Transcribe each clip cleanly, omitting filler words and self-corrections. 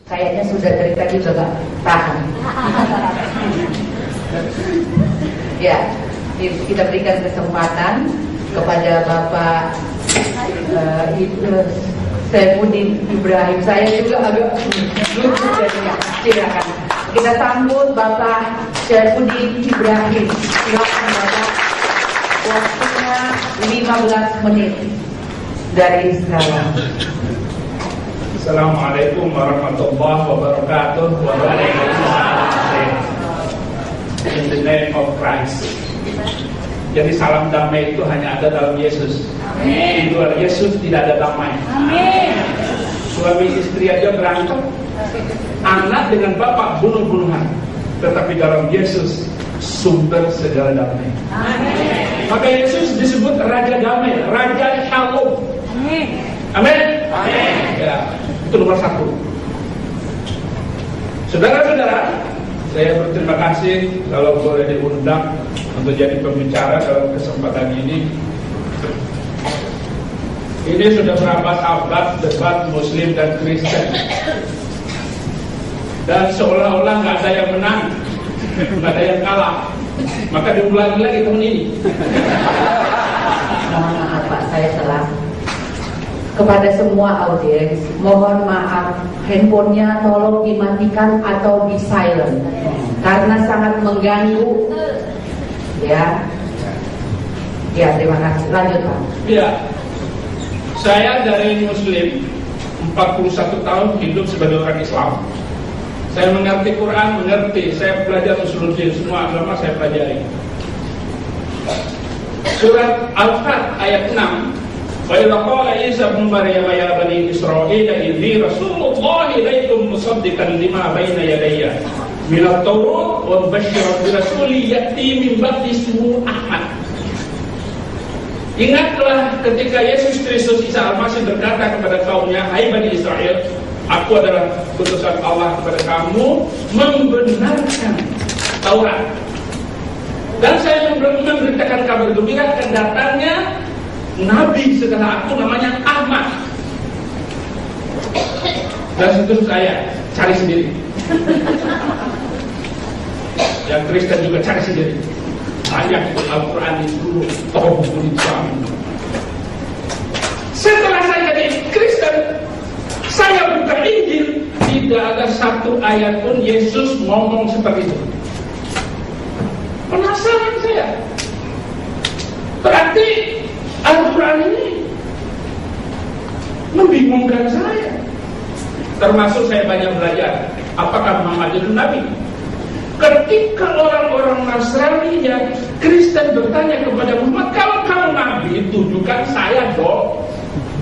Kayaknya sudah dari tadi juga gak tahan. Ya, kita berikan kesempatan kepada Bapak Saifuddin Ibrahim. Saya juga agak lucu jadinya. Silakan. Kita sambut Bapak Saifuddin Ibrahim. Silakan Bapak. Waktunya 15 menit dari sekarang. Assalamualaikum warahmatullahi wabarakatuh. Waalaikumsalam. In the name of Christ. Jadi salam damai itu hanya ada dalam Yesus. Di luar Yesus tidak ada damai. Amin. Suami istri aja berantem, anak dengan bapak bunuh-bunuhan. Tetapi dalam Yesus sumber segala damai. Amin. Maka Yesus disebut Raja Damai, Raja Shalom. Amin. Amin. Amin. Ya, itu nomor 1. Saudara-saudara, saya berterima kasih kalau boleh diundang untuk jadi pembicara dalam kesempatan ini. Ini sudah berabad-abad debat Muslim dan Kristen, dan seolah-olah nggak ada yang menang, nggak ada yang kalah. Maka diulangi lagi tahun ini. Mohon maaf Pak, saya salah. Kepada semua audiens, mohon maaf, handphonenya tolong dimatikan atau di silent karena sangat mengganggu. Ya, terima kasih. Lanjut Pak. Ya, saya dari Muslim 41 tahun hidup sebagai orang Islam. Saya mengerti Quran, mengerti. Saya belajar usul-usul semua agama saya pelajari. Surat Al-Fat ayat 6. Wa idza qala Isa ibn Maryam ya bani Israil inni rasulullah ilaikum musaddiqan lima baina yadayya min at-taurat wa mubashshiran bi rasulin ya'ti min ba'di ismihi Ahmad. Ingatlah ketika Yesus Kristus Isa Al-Masih berkata kepada kaumnya, hai Bani Israel, aku adalah putusan Allah kepada kamu membenarkan Taurat. Dan saya memberitakan kabar gembira akan datangnya Nabi setelah aku namanya Ahmad. Dan itu saya cari sendiri. Yang Kristen juga cari sendiri. Banyak Al-Quran itu toh buku Islam. Setelah saya jadi Kristen, saya buka Injil, tidak ada satu ayat pun Yesus ngomong seperti itu. Penasaran saya. Berarti Al-Quran ini membingungkan saya. Termasuk saya banyak belajar apakah Muhammad itu Nabi. Ketika orang-orang Nasrani yang Kristen bertanya kepada Muhammad, kalau kamu Nabi, tunjukkan saya dong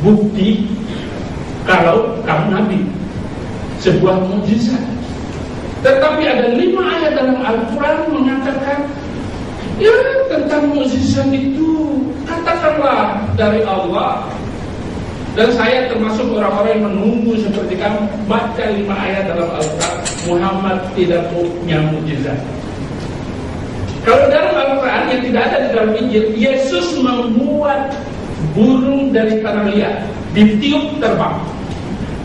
bukti kalau kamu Nabi, sebuah mukjizat. Tetapi ada 5 ayat dalam Al-Quran mengatakan, ya tentang mukjizat itu katakanlah dari Allah. Dan saya termasuk orang-orang yang menunggu seperti kamu baca 5 ayat dalam Al-Quran. Muhammad tidak punya mukjizat. Kalau dalam Al-Quran yang tidak ada di dalam Injil, Yesus membuat burung dari tanah liat, ditiup terbang.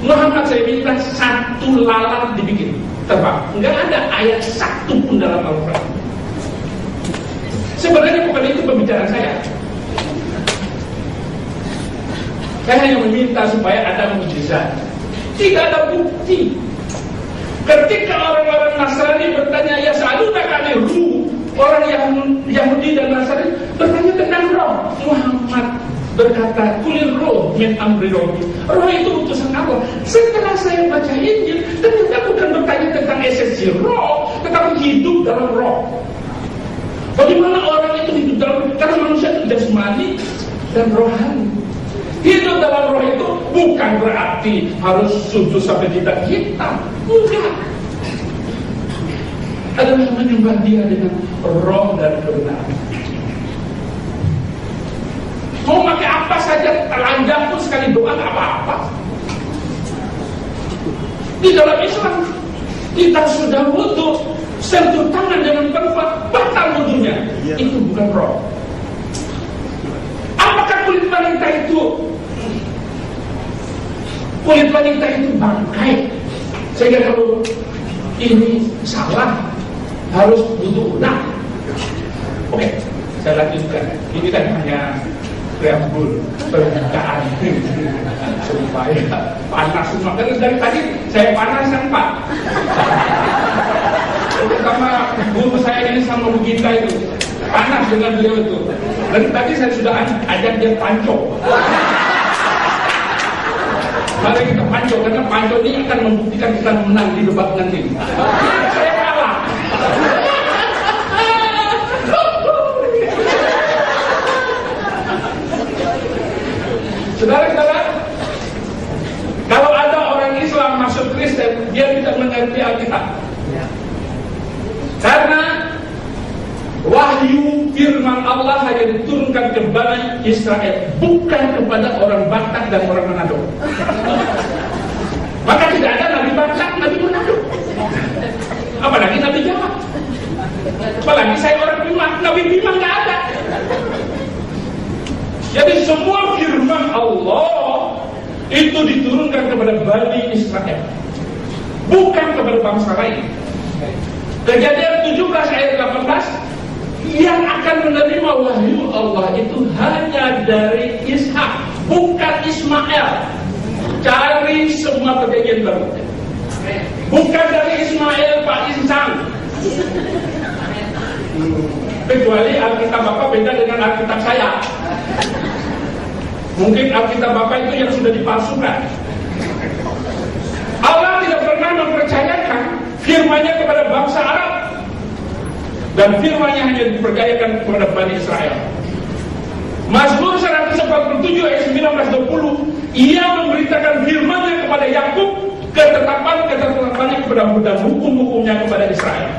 Muhammad saya minta 1 lalat dibikin terbang. Enggak ada ayat 1 pun dalam Al-Quran. Sebenarnya bukan itu pembicaraan saya. Saya hanya meminta supaya ada mukjizat. Tidak ada bukti. Ketika orang-orang Nasrani bertanya, ya saluna kami ruh, orang Yahudi dan Nasrani bertanya tentang roh. Muhammad berkata, kulir roh min amri rabbi. Roh itu utusan Allah. Setelah saya baca Injil, ternyata bukan bertanya tentang esensi roh, tetapi hidup dalam roh. Bagaimana orang itu hidup dalam, karena manusia itu jasmani dan rohani. Hidup dalam roh itu bukan berarti harus sujud sampai jidat hitam. Enggak. Adalah menyembah dia dengan roh dan kebenaran. Mau pakai apa saja, telanjang pun sekali doa gak apa-apa. Di dalam Islam, kita sudah wudu, sentuh tangan dengan perempuan, batal wudunya. Itu bukan roh. Apakah kulit wanita itu? Kulit wanita itu bangkai. Sehingga kalau ini salah harus butuh nah. Oke, saya lanjutkan. Ini kan hanya preambul pembukaan supaya panas semua. Karena dari tadi saya panas kan Pak. Terutama guru saya ini sama Bu Gita itu panas dengan beliau itu. Dan tadi saya sudah ajak dia panco. Mari kita panco, karena panco ini akan membuktikan kita menang di debat nanti. Saya kalah. Saudara-saudara, kalau ada orang Islam masuk Kristen, dia tidak mengerti Alkitab. Karena wahyu firman Allah hanya diturunkan ke Bani Israel, bukan kepada orang Batak dan orang Manado. Maka tidak ada Nabi Batak, Nabi Manado, apalagi Nabi Jawa. Apalagi saya orang Bima, Nabi Bima nggak ada. Jadi semua firman Allah itu diturunkan kepada Bani Israel, bukan kepada bangsa lain. Kejadian 17 ayat 18, yang akan menerima wahyu Allah itu hanya dari Ishak, bukan Ismail. Cari semua perjanjian baru, bukan dari Ismail Pak Insang. Kecuali Alkitab Bapak beda dengan Alkitab saya. Mungkin Alkitab Bapak itu yang sudah dipalsukan. Allah tidak pernah mempercayakan firman-Nya kepada bangsa Arab, dan firman-Nya hanya dipercayakan kepada Bani Israel. Mazmur 147 ayat 19-20, Ia memberitakan firman-Nya kepada Yakub, ketetapan-ketetapannya kepada Musa, hukum-hukumnya kepada Israel.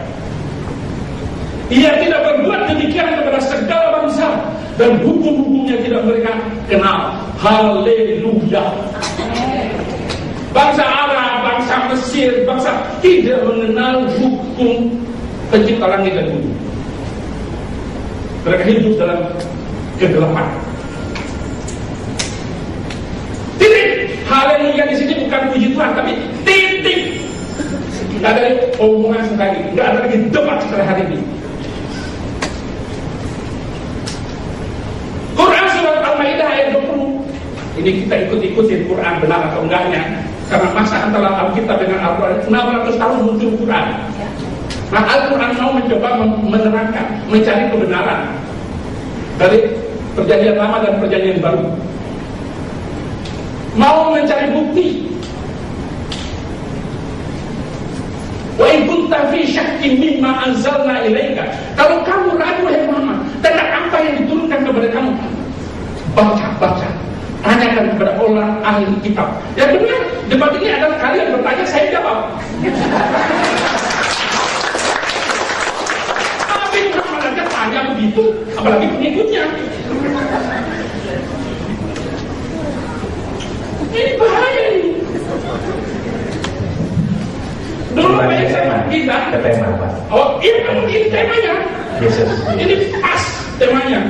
Ia tidak berbuat demikian kepada segala bangsa, dan hukum-hukumnya tidak mereka kenal. Haleluya. Bangsa Arab, bangsa Mesir, bangsa tidak mengenal hukum pencipta langit dan bumi. Mereka hidup dalam kegelapan. Titik. Haleluya di sini bukan puji Tuhan, tapi titik. Tidak ada omongan sekali, tidak ada lagi debat setelah hari ini. Quran surat Al-Maidah ayat 20. Ini kita ikut-ikutin Quran benar atau enggaknya, karena masa antara Alkitab dengan Al-Quran 600 tahun muncul Quran. Nah, Al-Quran mau mencoba menerangkan, mencari kebenaran dari perjanjian lama dan perjanjian baru, mau mencari bukti. Wa in kunta fi syakkin mimma anzalna ilaika, kalau kamu ragu wahai Muhammad tentang apa yang diturunkan kepada kamu, baca, tanyakan kepada orang ahli kitab. Yang benar, debat ini adalah kalian bertanya, saya jawab. Tapi Muhammad aja tanya begitu, apalagi pengikutnya. Ini bahaya ini. Dulu banyak sama kita. Tema apa? Oh, ini temanya. Yesus. Ini pas temanya.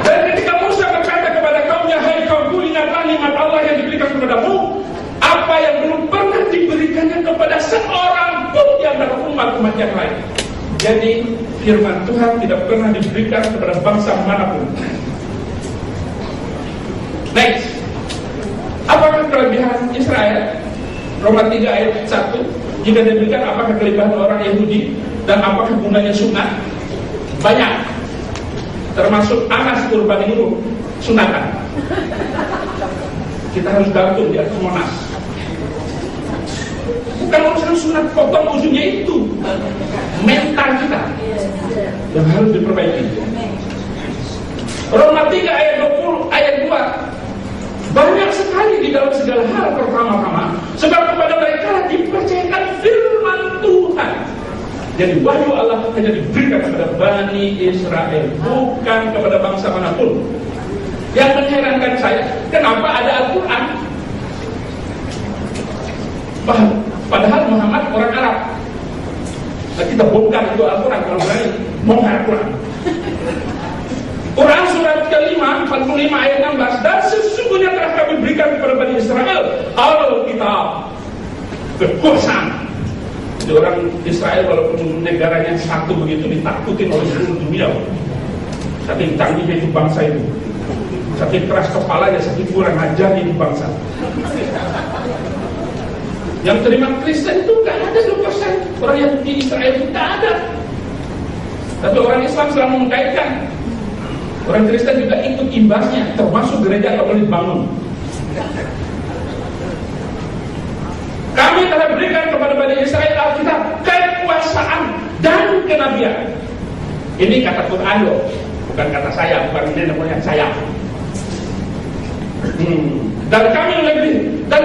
Dan ketika Musa berkata kepada kaumnya, hai kaumku, ingatlah nikmat Allah yang diberikan kepadamu, apa yang belum pernah diberikannya kepada seorang pun di antara umat-umat yang lain. Jadi firman Tuhan tidak pernah diberikan kepada bangsa manapun. Next, apakah kelebihan Israel? Roma 3 ayat 1, jika diberikan apakah kelebihan orang Yahudi, dan apakah gunanya sunat? Banyak, termasuk Anas Urbaningrum sunatan. Kita harus gantung di atas Monas. Bukan urusan sunat potong ujungnya, itu mental kita yang harus diperbaiki. Roma 3 ayat 20 ayat 2, banyak sekali di dalam segala hal pertama-tama, sebab kepada mereka dipercayakan firman Tuhan. Jadi wahyu Allah hanya diberikan kepada Bani Israel, bukan kepada bangsa manapun. Yang mengherankan saya, kenapa ada Al-Quran? Padahal Muhammad orang Arab. Nah, kita bongkar itu Al-Quran, kalau berani bongkar Al-Quran. Quran surat ke-5 45 ayat 16, dan sesungguhnya telah kami berikan kepada Bani Israel Alkitab kekuasaan. Jadi orang Israel walaupun negaranya satu begitu ditakutin oleh seluruh dunia. Saking canggihnya itu bangsa itu, saking keras kepalanya, saking kurang ajarnya itu bangsa. Yang terima Kristen itu nggak ada 2%. Orang yang di Israel itu nggak ada. Tapi orang Islam selalu mengkaitkan. Orang Kristen juga ikut imbasnya, termasuk gereja nggak boleh dibangun. Kami telah berikan kepada Bani Israel Alkitab, kekuasaan dan kenabian. Ini kata Quran loh, bukan kata saya, bukan nenek moyang saya. Dan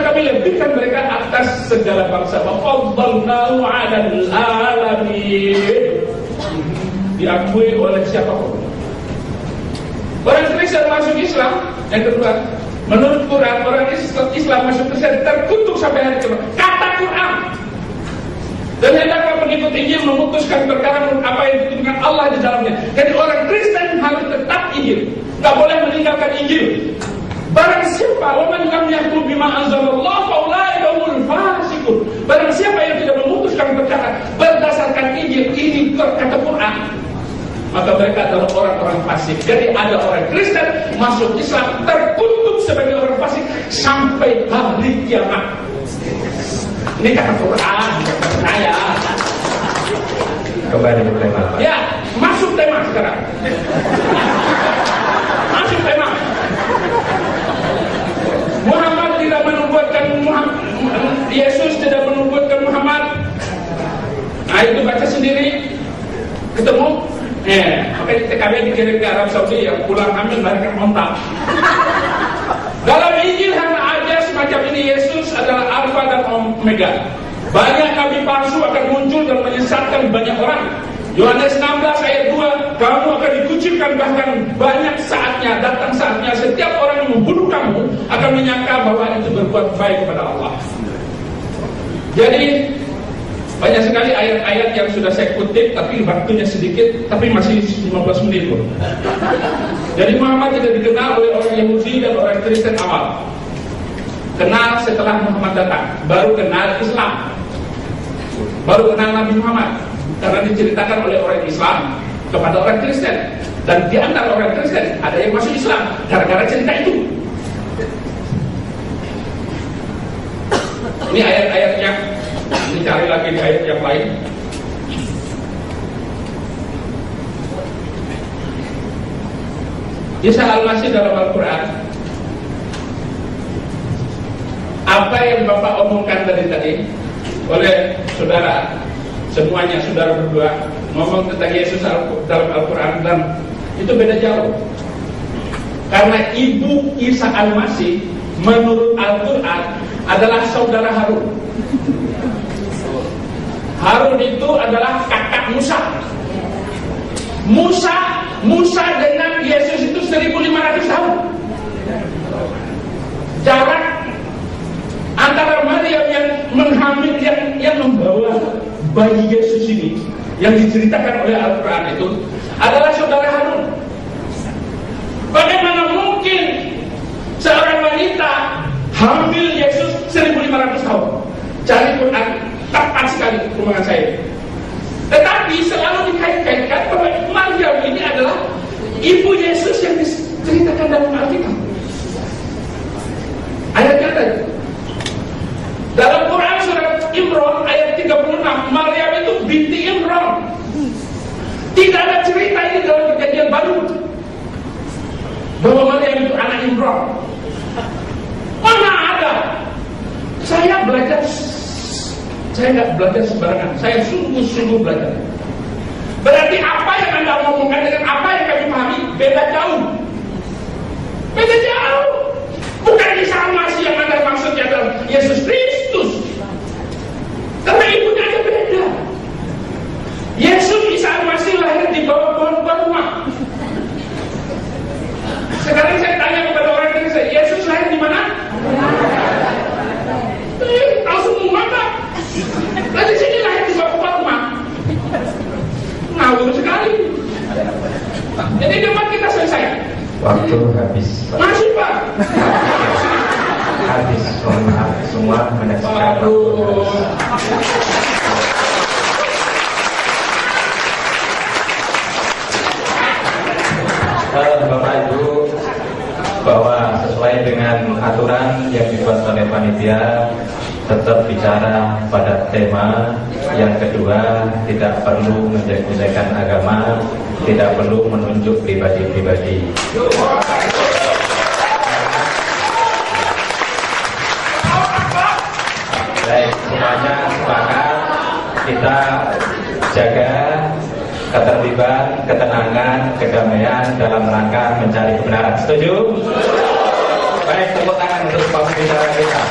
kami lebihkan mereka atas segala bangsa. Wa faddalnahu 'alal alamin. Diakui oleh siapapun. Orang Kristen masuk Islam, yang kedua, menurut Quran, orang Islam masuk Kristen terkutuk sampai hari kiamat. Kata Quran. Dan hendaklah pengikut Injil memutuskan perkara apa yang ditentukan Allah di dalamnya. Jadi orang Kristen harus tetap Injil, tak boleh meninggalkan Injil. Barang siapa waman lam yahkum bima anzalallah faulaika humul fasiqun. Barang siapa yang tidak memutuskan perkara berdasarkan Injil, ini kata Quran, maka mereka adalah orang-orang fasik. Jadi ada orang Kristen masuk Islam terkutuk sebagai orang fasik sampai hari kiamat. Ini kata Quran, kata saya. Kembali ke tema. Ya, masuk tema sekarang. Masuk tema. Muhammad tidak menubuatkan Yesus tidak menubuatkan Muhammad. Nah itu baca sendiri. Ketemu. Makanya TKB dikirim ke Arab Saudi, yang pulang hamil balik ontak. Dalam Injil hanya ada semacam ini, Yesus adalah Alfa dan Omega. Banyak nabi palsu akan muncul dan menyesatkan banyak orang. Yohanes 16 ayat 2, kamu akan dikucilkan, bahkan banyak saatnya, datang saatnya setiap orang yang membunuh kamu akan menyangka bahwa itu berbuat baik kepada Allah. Jadi banyak sekali ayat-ayat yang sudah saya kutip, tapi waktunya sedikit, tapi masih 15 menit loh. Jadi Muhammad tidak dikenal oleh orang Yahudi dan orang Kristen awal. Kenal setelah Muhammad datang, baru kenal Islam, baru kenal Nabi Muhammad. Karena diceritakan oleh orang Islam kepada orang Kristen. Dan di antara orang Kristen ada yang masuk Islam gara-gara cerita itu. Ini ayat-ayatnya, dicari lagi di ayat yang lain. Isa Al-Masih dalam Al-Quran, apa yang Bapak omongkan tadi oleh saudara, semuanya saudara berdua ngomong tentang Yesus dalam Al-Quran, dan itu beda jauh. Karena ibu Isa Al-Masih menurut Al-Quran adalah saudara Harun. Harun itu adalah kakak Musa. Musa dengan Yesus itu 1500 tahun. Jarak antara Maryam yang menghamil, yang membawa bayi Yesus ini, yang diceritakan oleh Al-Quran itu adalah saudara Harun. Bagaimana mungkin seorang wanita hamil Yesus 1500 tahun? Cari Quran, tepat sekali hubungan saya. Tetapi selalu dikait-kaitkan bahwa Maryam ini adalah ibu Yesus yang diceritakan dalam Alkitab. Ayatnya tadi dalam Quran surat Imran ayat 36, Maryam itu binti Imran. Tidak ada cerita ini dalam Perjanjian Baru bahwa Maryam itu anak Imran. Mana ada? Saya nggak belajar sembarangan. Saya sungguh-sungguh belajar. Berarti apa yang Anda ngomongkan dengan apa yang kami pahami beda jauh. Beda jauh. Bukan sama sih yang Anda maksudnya adalah Yesus Kristus. Karena ibunya aja beda. Yesus Isa Al-Masih lahir di bawah pohon kurma. Sekarang saya tanya kepada orang Kristen, Yesus lahir di mana? Tahu semua Pak. Lalu di sini lahir di bawah kurma. Ngawur sekali. Jadi debat kita selesai. Waktu habis. Masih Pak. habis. Mohon maaf semua menyaksikan. Bapak Ibu, bahwa sesuai dengan aturan yang dibuat oleh panitia, tetap bicara pada tema. Yang kedua, tidak perlu menjelek-jelekan agama, tidak perlu menunjuk pribadi-pribadi. Baik, semuanya sepakat, kita jaga ketertiban, ketenangan, kedamaian dalam rangka mencari kebenaran. Setuju? Baik, tepuk tangan untuk pembicara kita.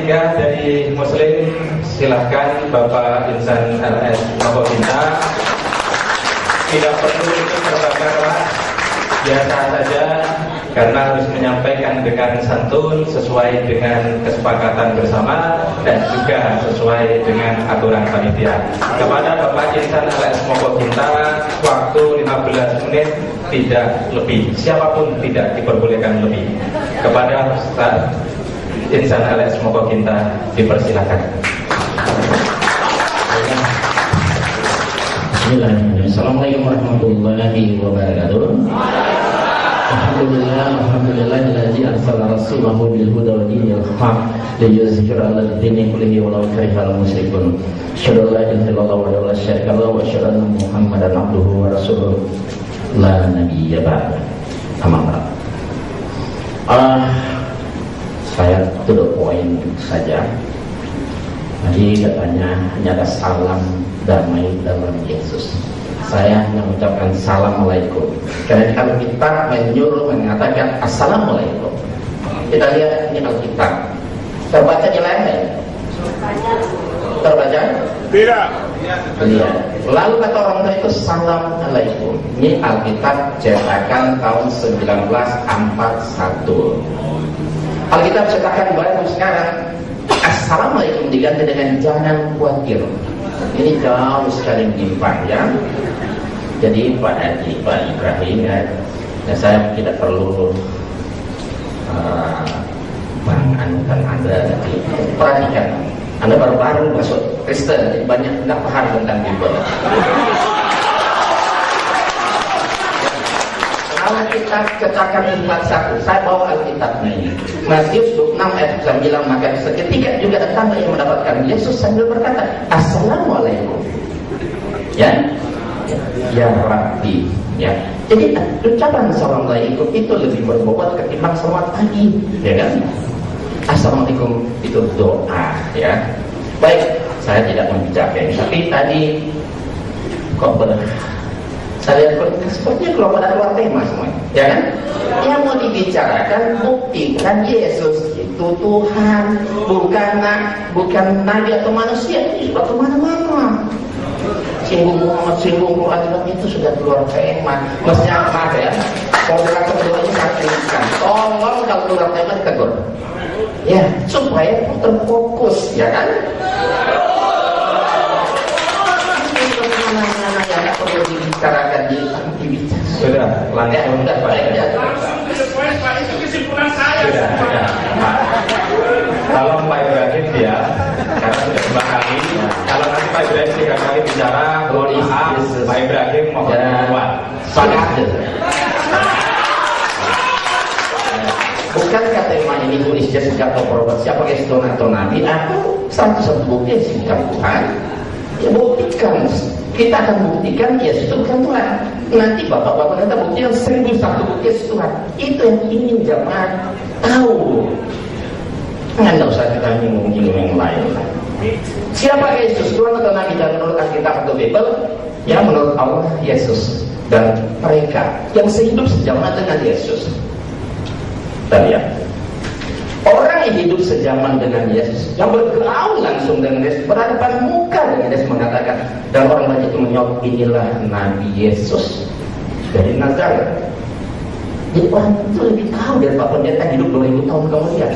Dari Muslim, silahkan Bapak Insan LS Mokokinta. Tidak perlu terbakar, biasa saja, karena harus menyampaikan dengan santun sesuai dengan kesepakatan bersama dan juga sesuai dengan aturan panitia. Kepada Bapak Insan LS Mokokinta, waktu 15 menit, tidak lebih. Siapapun tidak diperbolehkan lebih. Kepada Ustaz Insan LS Mokokinta, dipersilakan. Bismillahirrahmanirrahim. Assalamualaikum warahmatullahi wabarakatuh. Alhamdulillahilladzi arsala rasulahu bil huda wa dinil haq liyuzhira 'alal dini kullihi walau karihal musyrikun. Asyhadu an la ilaha illallah wa la syarika lahu wa asyhadu anna Muhammadan abduhu wa rasuluh la nabiyya ba'da. Amma ba'd. Saya to the point saja. Tadi katanya hanya ada salam damai dalam Yesus. Saya mengucapkan assalamualaikum. Karena kalau kita menyuruh mengatakan assalamualaikum, kita lihat ini Alkitab. Terbaca jelas ya? Terbaca? Tidak. Lihat. Lalu kata orang tua itu assalamualaikum. Ini Alkitab cetakan tahun 1941. Alkitab cetakan baru sekarang, assalamualaikum diganti dengan jangan khawatir. Ini jauh sekali menyimpang ya. Jadi Pak Haji, Pak Ibrahim ya, saya tidak perlu menganukan Anda. Perhatikan, Anda baru-baru masuk Kristen, jadi banyak tidak paham tentang Bible. Alkitab cetakan 41, saya bawa Alkitabnya ini. Matius 26 ayat 9, maka seketika juga tetangga yang mendapatkan Yesus sambil berkata, assalamualaikum. Ya, ya Rabbi. Ya, jadi ucapan assalamualaikum itu lebih berbobot ketimbang selamat pagi, ya kan? Assalamualaikum itu doa, ya. Baik, saya tidak membicarakan, tapi tadi kok saya lihat sepertinya keluar tema semuanya, ya kan? Yang mau dibicarakan buktikan Yesus itu Tuhan, bukan nabi atau manusia. Itu sudah kemana-mana. Singgung Muhammad, singgung Quran itu sudah keluar tema. Mestinya apa ya? Formula keduanya saya tuliskan. Tolong kalau keluar tema ditegur, ya supaya terfokus, ya kan? Yang perlu dibicarakan Sudah, langsung. Sudah, Pak. Itu kesimpulan saya. Sudah. Kalau Pak Ibrahim ya, karena sudah 2 kali. Kalau nanti Pak Ibrahim 3 kali bicara, mohon maaf, Pak Ibrahim mohon duluan. Bukankah tema ini tulis jasa atau perobat siapa Kristus atau Nabi atau satu bukti singkat Tuhan? Ya buktikan. Kita akan buktikan Yesus itu bukan Tuhan. Nanti bapak-bapak kita buktikan 1001 bukti Yesus Tuhan. Itu yang ingin jamaah tahu. Nggak usah kita nyinggung-nyinggung yang lain. Siapa Yesus, Tuhan atau Nabi? Dan menurut Alkitab atau Bible, ya menurut Allah Yesus. Dan mereka yang sehidup sejaman dengan Yesus. Kita lihat Orang yang hidup sejaman dengan Yesus, yang bergaul langsung dengan Yesus, berhadapan muka dengan Yesus, mengatakan, dan orang banyak itu menjawab, inilah Nabi Yesus dari Nazaret. Jadi orang itu lebih tahu dari Pak Pendeta hidup 2000 tahun kemudian.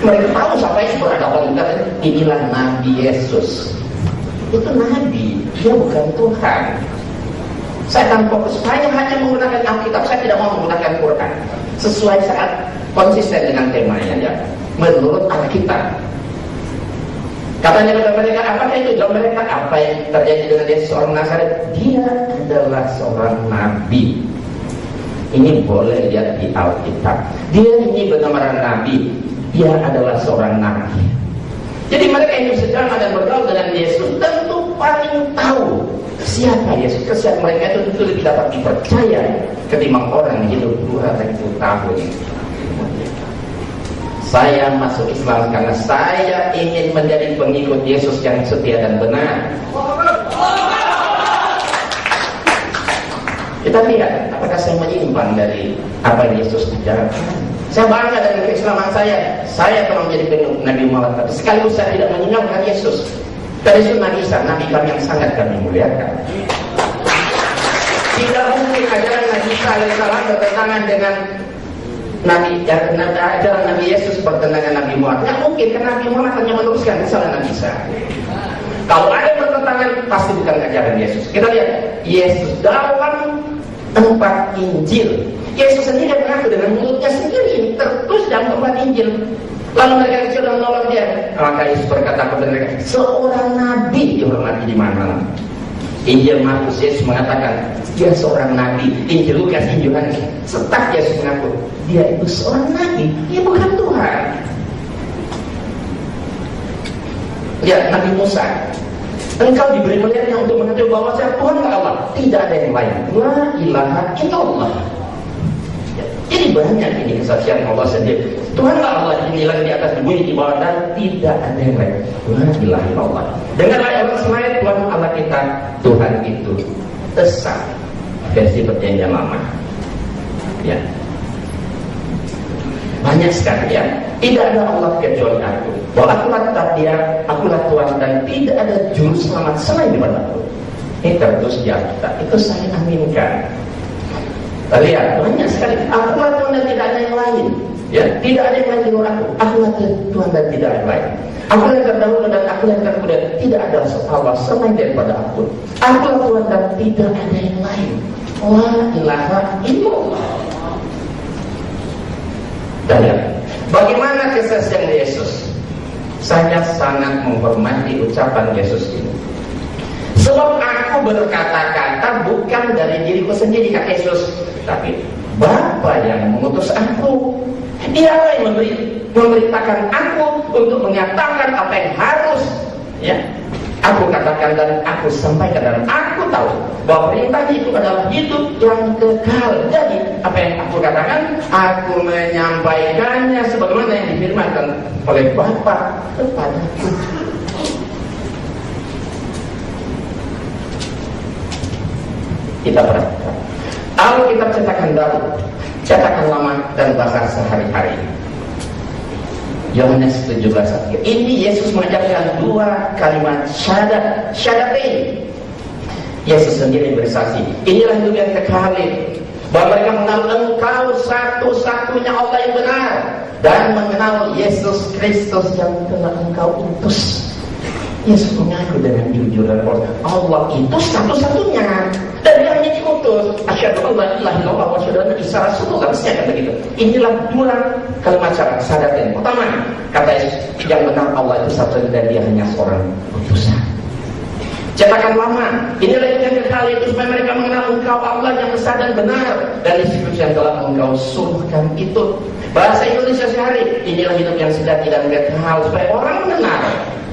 Mereka tahu siapa yang berhadapan dengan inilah Nabi Yesus. Itu Nabi, dia bukan Tuhan. Saya akan fokus, saya hanya menggunakan Alkitab, saya tidak mau menggunakan Quran. Sesuai saat konsisten dengan temanya ya. Menurut Alkitab. Katanya kepada mereka, apakah itu? Jawab mereka, apa yang terjadi dengan dia seorang Nazaret? Dia adalah seorang nabi. Ini boleh lihat di Alkitab. Dia ini benar-benar nabi. Dia adalah seorang nabi. Jadi mereka yang sejaman dan bergaul dengan Yesus tentu paling tahu siapa Yesus. Kesiap mereka itu tentu lebih dapat dipercaya ketimbang orang yang hidup 2000 tahun. Saya masuk Islam karena saya ingin menjadi pengikut Yesus yang setia dan benar. Kita lihat apakah saya menyimpang dari apa yang Yesus bicarakan. Saya bangga dengan keislaman saya. Saya telah menjadi pengikut Nabi Muhammad, tapi sekaligus saya tidak menyenangkan Yesus. Dan Yesus Nabi Isa, Nabi kami yang sangat kami muliakan. Tidak mungkin ajaran Nabi Isa alaihissalam bertentangan dengan ajaran Nabi Yesus bertentangan Nabi Muhammad. Tidak mungkin, karena Nabi Muhammad hanya meneruskan kesalahan Nabi Isa. Kalau ada bertentangan, pasti bukan ajaran Yesus. Kita lihat Yesus dalam 4 Injil. Yesus sendiri mengaku dengan mulutnya sendiri tertulis dalam 4 Injil. Lalu mereka kecil dan menolong dia. Maka Yesus berkata kepada mereka, seorang nabi dihormati di mana? Injil Markus Yesus mengatakan dia seorang nabi. Injil Lukas, Injil Yohanes setak Yesus mengaku dia itu seorang nabi, dia bukan Tuhan. Lihat Nabi Musa, engkau diberi melihatnya untuk mengetahui bahwa saya Tuhan Allah, tidak ada yang lain. La ilaha illallah. Jadi banyak ini kesaksian Allah sendiri. Tuhanlah Allah, inilah di atas bumi, di bawah, dan tidak ada yang lain. La ilaha illallah. Dengarlah orang selain Tuhan Allah kita, Tuhan itu Esa. Versi perjanjian lama. Ya. Banyak sekali ya. Tidak ada Allah kecuali aku. Bahwa akulah Dia, akulah Tuhan, dan tidak ada juru selamat selain daripada aku. Ini tertulis di Alkitab. Itu saya aminkan. Lihat, banyak sekali. Akulah Tuhan dan tidak ada yang lain. Ya, tidak ada yang lain di luar aku. Akulah Tuhan dan tidak ada yang lain. Akulah yang terdahulu dan akulah yang terkemudian. Tidak ada Allah selain daripada aku. Akulah Tuhan dan tidak ada yang lain. La ilaha illallah. Dan lihat, bagaimana kesaksian Yesus? Saya sangat menghormati ucapan Yesus ini. Sebab aku berkata-kata bukan dari diriku sendiri, kata Yesus, tapi Bapa yang mengutus aku. Dialah yang memberitakan aku untuk mengatakan apa yang harus ya aku katakan dan aku sampaikan, dan aku tahu bahwa perintah itu adalah hidup yang kekal. Jadi apa yang aku katakan, aku menyampaikannya sebagaimana yang difirmankan oleh Bapa kepadaku. Kita perhatikan Alkitab cetakan baru, cetakan lama, dan bahasa sehari-hari. Yohanes 17:1. Ini Yesus mengajarkan 2 kalimat syahadat, syahadatain. Yesus sendiri bersaksi, inilah hidup yang kekal, bahwa mereka mengenal Engkau satu-satunya Allah yang benar, dan mengenal Yesus Kristus yang telah Engkau utus. Yesus mengaku dengan jujur dan Allah itu satu-satunya, dan dia hanya diutus. Asyhadu an la ilaha illallah wa asyhadu anna Isa rasulullah. Mestinya kata gitu. Inilah 2 kalimat syahadatain. Pertama, kata Yesus, yang benar Allah itu satu dan dia hanya seorang utusan. Cetakan lama, inilah yang kekal, itu supaya mereka mengenal Engkau Allah yang besar dan benar, dan Yesus yang telah Engkau suruhkan itu. Bahasa Indonesia sehari, inilah hidup yang sejati dan kekal, supaya orang mengenal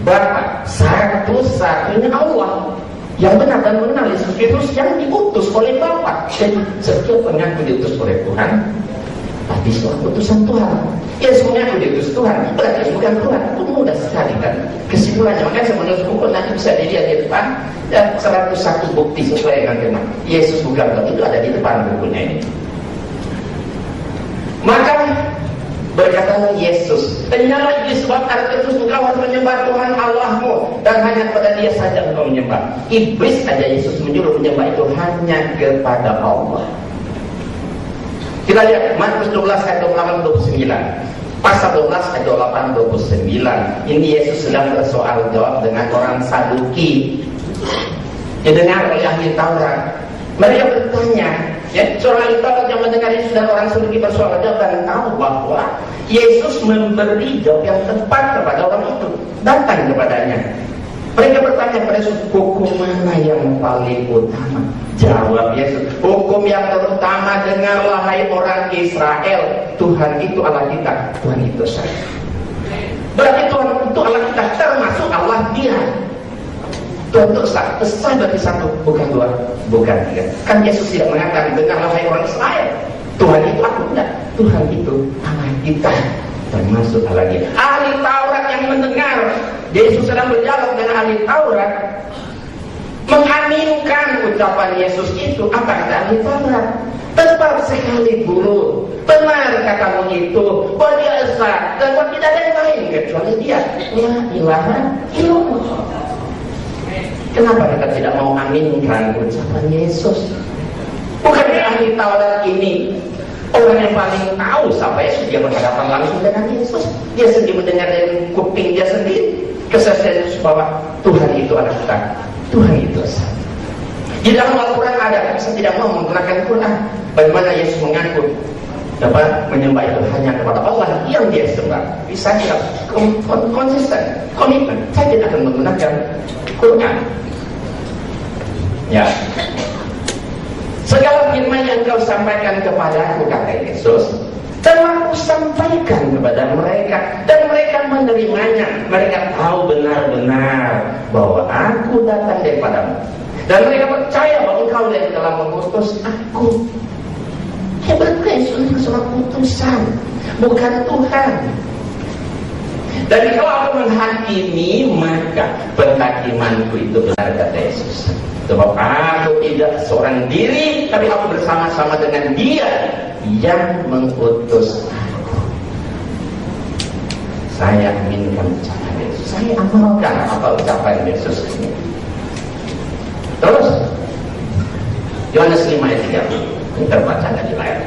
Bapa satu-satunya Allah yang benar, dan mengenal Yesus Kristus yang diutus oleh Bapa. Jadi setiap pengaku diutus oleh Tuhan, tapi seorang utusan Tuhan. Yesus mengaku diutus Tuhan, berarti Yesus bukan Tuhan. Itu mudah sekali kan kesimpulannya. Makanya saya menulis buku, nanti bisa dilihat di depan, dan 101 bukti sesuai dengan firman Yesus bukan Tuhan. Itu ada di depan bukunya ini. Maka Berkatalah Yesus, "Janganlah disebabkan terus engkau harus menyembah Tuhan Allahmu dan hanya kepada Dia saja engkau menyembah." Iblis aja Yesus menyuruh menyembah itu hanya kepada Allah. Kita lihat Markus 12 ayat 28-29. Pasal 12 ayat 28-29. Ini Yesus sedang bersoal jawab dengan orang Saduki. Didengar oleh ahli Taurat. Mereka bertanya, seorang ahli Taurat yang mendengar Yesus dan orang Saduki bersoal jawab dan tahu bahwa Yesus memberi jawab yang tepat kepada orang itu. Datang kepadanya. Mereka bertanya pada Yesus, hukum mana yang paling utama? Jawab Yesus, hukum yang terutama, dengarlah hai orang Israel, Tuhan itu Allah kita, Tuhan itu saya. Berarti Tuhan itu Allah kita, termasuk Allah Dia. Tuhan itu sah berarti satu, bukan dua, bukan tiga. Kan Yesus tidak mengatakan dengarlah hai orang Israel, Tuhan itu aku, enggak. Tuhan itu Allah kita, termasuk Allah Dia. Ahli Taurat yang mendengar Yesus sedang berdialog dengan ahli Taurat, mengaminkan ucapan Yesus itu. Apa kata ahli Taurat? Tepat sekali guru, benar katamu itu, bahwa Dia esa dan bahwa tidak ada yang lain kecuali Dia. La ilaha illallah. Kenapa mereka tidak mau aminkan ucapan Yesus? Bukankah ahli Taurat ini orang yang paling tahu siapa Yesus? Dia berhadapan langsung dengan Yesus. Dia sendiri mendengar dari kuping dia sendiri kesaksian Yesus bahwa Tuhan itu anak kita, Tuhan itu satu. Di dalam Al-Quran ada, saya tidak mau menggunakan Quran. Bagaimana Yesus mengaku dapat menyembah itu hanya kepada Allah yang Dia sembah. Bisa tidak konsisten, komitmen. Saya tidak akan menggunakan Quran. Ya. Segala firman yang kau sampaikan kepadaku, kata Yesus, telah aku sampaikan kepada mereka dan mereka menerimanya. Mereka tahu benar-benar bahwa aku datang daripadamu dan mereka percaya bahwa engkau yang telah mengutus aku. Hebat Yesus itu seorang utusan, bukan Tuhan. Dan kalau aku menghakimi, maka penghakimanku itu benar, kata Yesus. Sebab aku tidak seorang diri, tapi aku bersama-sama dengan Dia yang mengutus aku. Saya aminkan ucapan Yesus, saya amalkan apa ucapan Yesus ini. Terus Yohanes 5 ayat 3, kita baca di layar.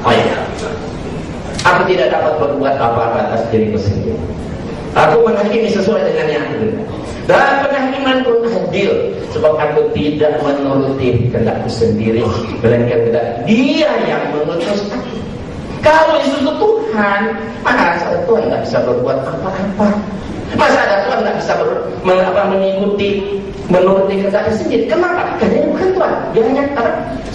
Oh iya, aku tidak dapat berbuat apa-apa atas diriku sendiri. Aku menghakimi sesuai dengan yang adil, dan penghakiman pun adil, sebab aku tidak menuruti kehendakku sendiri, melainkan kehendak Dia yang mengutus aku. Kalau Yesus itu Tuhan, masa ada Tuhan nggak bisa berbuat apa-apa? Masa ada Tuhan nggak bisa menuruti kehendaknya sendiri? Kenapa? Karena Dia bukan Tuhan, Dia hanya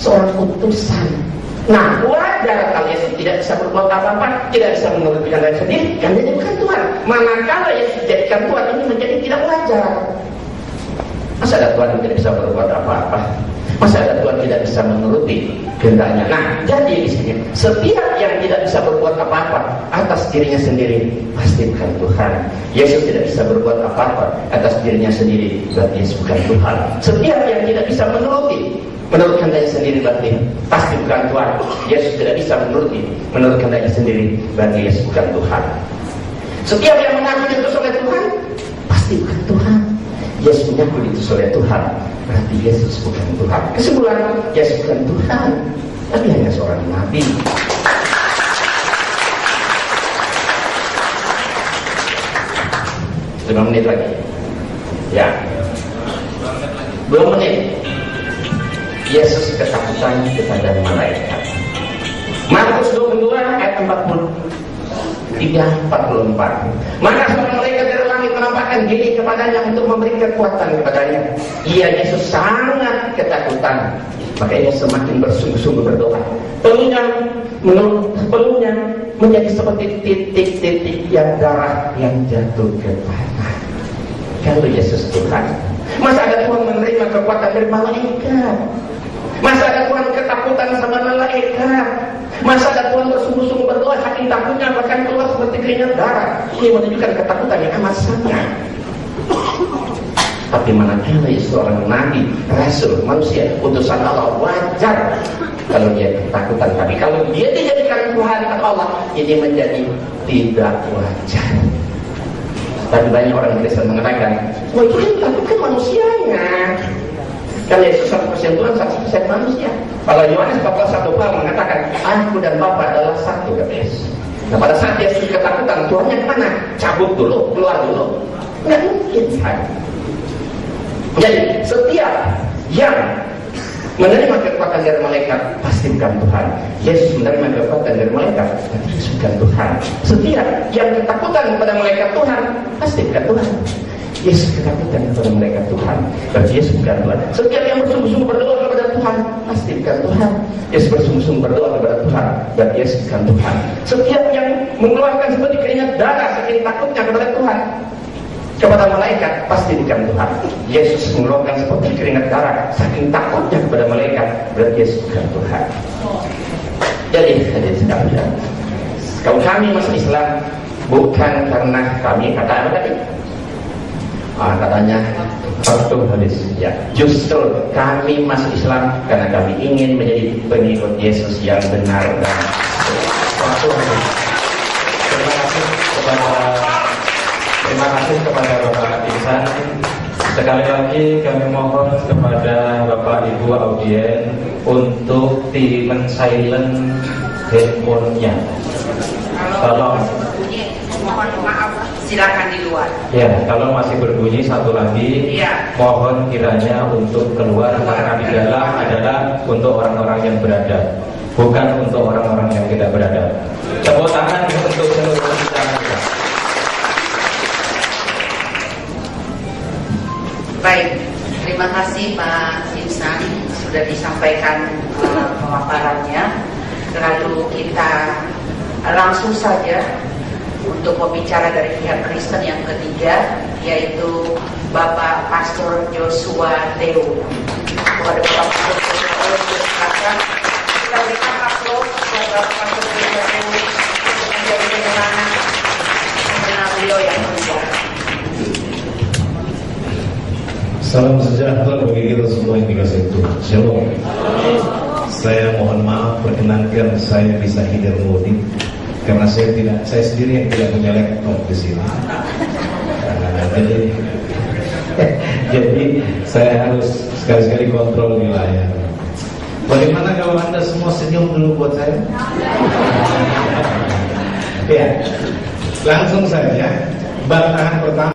seorang utusan. Nah, wajar kalau Yesus tidak bisa berbuat apa-apa, tidak bisa menuruti kehendaknya sendiri, karena Dia bukan Tuhan. Manakala Yesus dijadikan Tuhan, ini menjadi tidak wajar. Masa ada Tuhan yang tidak bisa berbuat apa-apa? Masa ada Tuhan tidak bisa menuruti kehendaknya? Nah, jadi di sini setiap yang tidak bisa berbuat apa-apa atas dirinya sendiri pasti bukan Tuhan. Yesus tidak bisa berbuat apa-apa atas dirinya sendiri, berarti Yesus bukan Tuhan. Setiap yang tidak bisa menuruti menurut kehendaknya sendiri, berarti pasti bukan Tuhan. Yesus tidak bisa menuruti menurut kehendaknya sendiri, berarti Yesus bukan Tuhan. Setiap yang mengaku diutus oleh Tuhan pasti bukan Tuhan. Yesus mengaku diutus oleh Tuhan, berarti Yesus bukan Tuhan. Kesimpulan, Yesus bukan Tuhan, tapi hanya seorang nabi. Lima menit lagi. Ya, 2 menit. Yesus ketakutan kepada malaikat. Markus 22 ayat 43-44. Maka seorang malaikat dari langit menampakkan diri kepadanya untuk memberi kekuatan kepadanya. Ia Yesus sangat ketakutan. Maka ia semakin bersungguh-sungguh berdoa. Peluhnya menjadi seperti titik-titik yang darah yang jatuh ke tanah. Kalau Yesus Tuhan, masa ada Tuhan menerima kekuatan dari malaikat? Masa ada Tuhan ketakutan sama malaikat? Masa ada Tuhan bersungguh-sungguh berdoa, saking takutnya bahkan keluar seperti keringat darah? Ini menunjukkan ketakutan yang amat sangat. Tapi manakala seorang nabi, rasul, manusia, utusan Allah, wajar kalau dia ketakutan. Tapi kalau dia dijadikan Tuhan kata Allah, ini menjadi tidak wajar. Tapi banyak orang Kristen mengatakan, wah itu yang takutkan manusianya. Kalau Yesus 1% Tuhan, 1% manusia. Kalau Yohanes 14:1 mengatakan, aku dan Bapa adalah satu, kata Yesus. Nah pada saat Yesus ketakutan, Tuhan yang mana? Cabut dulu, keluar dulu. Nggak mungkin kan? Jadi setiap yang menerima kekuatan dari malaikat pasti bukan Tuhan. Yesus menerima kekuatan dari malaikat pasti bukan Tuhan. Setiap yang ketakutan kepada malaikat Tuhan pasti bukan Tuhan. Yesus ketakutan kepada malaikat Tuhan, berarti Yesus bukan Tuhan. Setiap yang bersungguh-sungguh berdoa kepada Tuhan pasti bukan Tuhan. Yesus bersungguh-sungguh berdoa kepada Tuhan, berarti Yesus bukan Tuhan. Setiap yang mengeluarkan seperti keringat darah saking takutnya kepada Tuhan, kepada malaikat pasti bukan Tuhan. Yesus mengeluarkan seperti keringat darah saking takutnya kepada malaikat, berarti Yesus bukan Tuhan. Jadi hadirin sekalian, kalau kami masuk Islam bukan karena kami kata apa tadi? Katanya satu hadis. Ya, justru kami masuk Islam karena kami ingin menjadi pengikut Yesus yang benar dan suatu hadis. Terima kasih kepada Bapak Ihsan. Sekali lagi kami mohon kepada Bapak Ibu audien untuk men-silent handphonenya. Tolong. Mohon maaf, silakan di luar. Ya, kalau masih berbunyi satu lagi, Ya. mohon kiranya untuk keluar karena di dalam adalah untuk orang-orang yang berada, bukan untuk orang-orang yang tidak berada. Tepuk tangan untuk seluruh kita. Baik, terima kasih Pak Ihsan sudah disampaikan pemaparannya. Lalu kita langsung saja untuk pembicara dari pihak Kristen yang ketiga, yaitu Bapak Pastor Joshua Teo. Kepada Bapak Pastor Joshua Teo, silakan kita berikan aplaus kepada Bapak Pastor Joshua Teo untuk menjadi keterangan mengenal beliau yang mulia. Salam sejahtera bagi kita semua yang dikasihi Tuhan. Shalom. Saya mohon maaf, perkenankan saya bisa hilir mudik karena saya sendiri yang tidak punya laptop di sini. Jadi saya harus sekali-sekali kontrol di layar. Bagaimana kalau Anda semua senyum dulu buat saya? Ya, langsung saja. Bantahan pertama.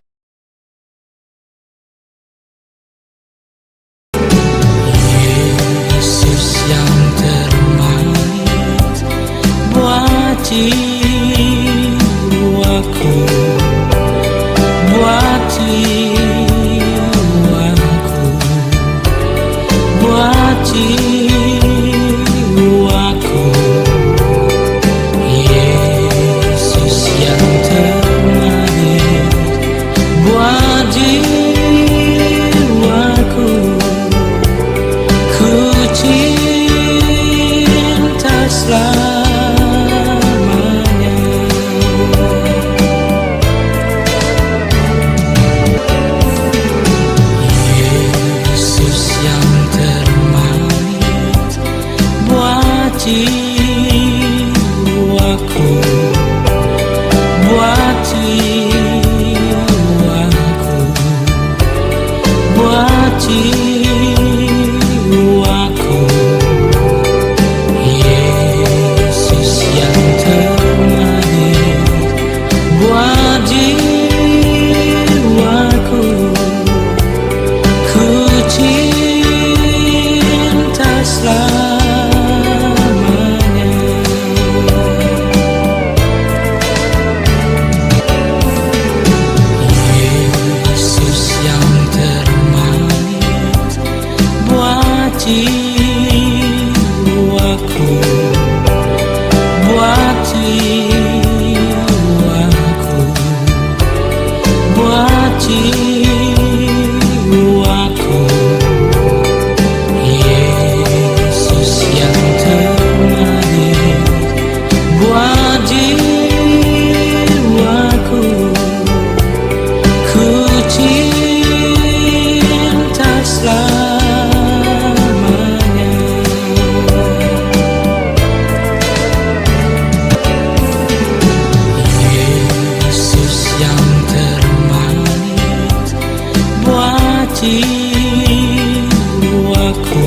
jiwaku,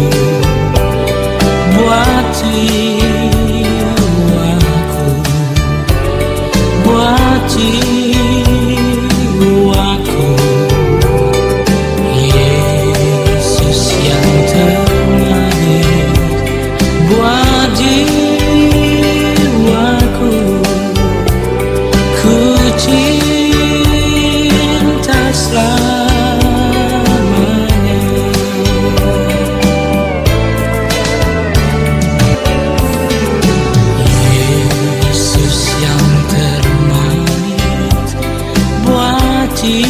buat jiwaku, buat jiwaku. Yesus yang terlahir buat jiwaku, ku cinta selamanya. Yesus yang terlahir buat jiwaku,